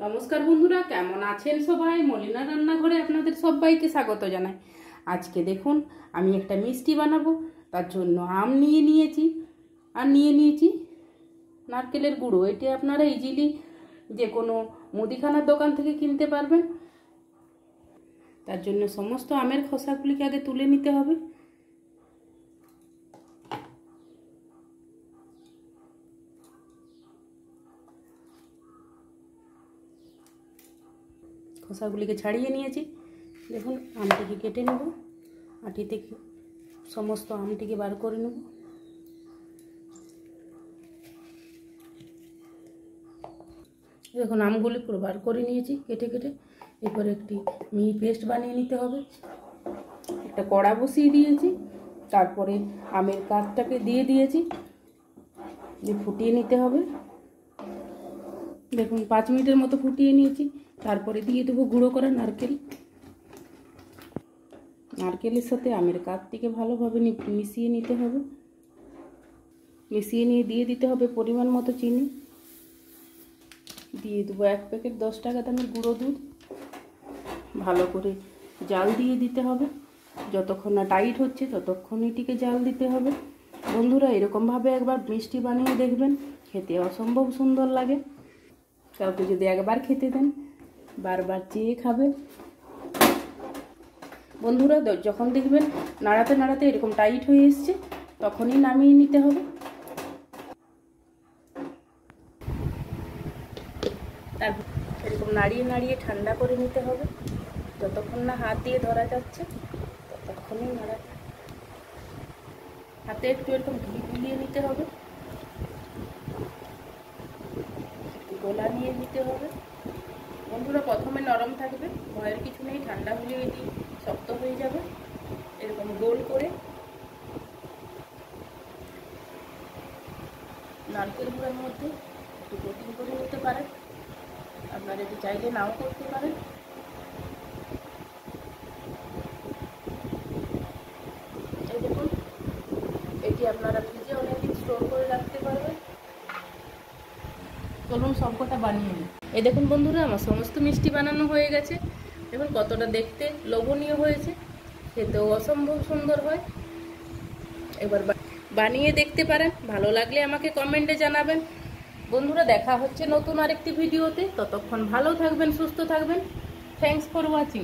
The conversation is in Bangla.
নমস্কার বন্ধুরা, কেমন আছেন সবাই? মলিনা রান্নাঘরে আপনাদের সবাইকে স্বাগত জানাই। আজকে দেখুন আমি একটা মিষ্টি বানাবো। তার জন্য আম নিয়ে নিয়েছি আর নিয়ে নিয়েছি নারকেলের গুঁড়ো। এটি আপনারা ইজিলি যে কোনো মুদিখানার দোকান থেকে কিনতে পারবেন। তার জন্য সমস্ত আমের খোসাগুলিকে আগে তুলে নিতে হবে। খোসাগুলিকে ছাড়িয়ে নিয়েছি। দেখুন আমটিকে কেটে নেব, আটিতে সমস্ত আমটিকে বার করে নেব। দেখুন আমগুলি পুরো বার করে নিয়েছি কেটে কেটে। এরপর একটি মিহি পেস্ট বানিয়ে নিতে হবে। একটা কড়া বসিয়ে দিয়েছি, তারপরে আমের কাঠটাকে দিয়ে দিয়েছি, দিয়ে ফুটিয়ে নিতে হবে। দেখুন 5 মিনিটের মতো ফুটিয়ে নিয়েছি। তারপরে দিয়ে দেবো গুঁড়ো করা নারকেল। নারকেলের সাথে আমের কাঠটিকে ভালোভাবে মিশিয়ে নিতে হবে। মিশিয়ে নিয়ে দিয়ে দিতে হবে পরিমাণ মতো চিনি। দিয়ে দেবো 1 প্যাকেট 10 টাকা দামের গুঁড়ো দুধ। ভালো করে জাল দিয়ে দিতে হবে। যতক্ষণ না টাইট হচ্ছে ততক্ষণ এটিকে জাল দিতে হবে। বন্ধুরা, এরকমভাবে একবার মিষ্টি বানিয়ে দেখবেন, খেতে অসম্ভব সুন্দর লাগে। কাউকে যদি একবার খেতে দেন বারবার চেয়ে খাবে। বন্ধুরা, যখন দেখবেন নাড়াতে নাড়াতে এরকম টাইট হয়ে এসছে তখনই নামিয়ে নিতে হবে। তারপর এরকম নাড়িয়ে নাড়িয়ে ঠান্ডা করে নিতে হবে। যতক্ষণ না হাত দিয়ে ধরা যাচ্ছে ততক্ষণই নাড়াতে, হাতে একটু এরকম ঘি গুলিয়ে নিতে হবে, গোলা নিয়ে নিতে হবে। বন্ধুরা, প্রথমে নরম থাকবে, ভয়ের কিছু নেই। ঠান্ডা হলে এটি শক্ত হয়ে যাবে। এরকম গোল করে নারকেল গুঁড়োর মধ্যে একটু কোটিং করে নিতে পারেন। আপনারা এটি চাইলে নাও করতে পারেন। এই দেখুন, এটি আপনারা ফ্রিজে অনেকদিন স্টোর করে রাখতে পারবেন। চলুন সবকটা বানিয়ে নিই। এই দেখুন বন্ধুরা, আমার সমস্ত মিষ্টি বানানো হয়ে গেছে। দেখুন কতটা দেখতে লোভনীয় হয়েছে, খেতেও অসম্ভব সুন্দর হয়। এবার বানিয়ে দেখতে পারেন। ভালো লাগলে আমাকে কমেন্টে জানাবেন। বন্ধুরা, দেখা হচ্ছে নতুন আরেকটি ভিডিওতে। ততক্ষণ ভালো থাকবেন, সুস্থ থাকবেন। Thanks for watching.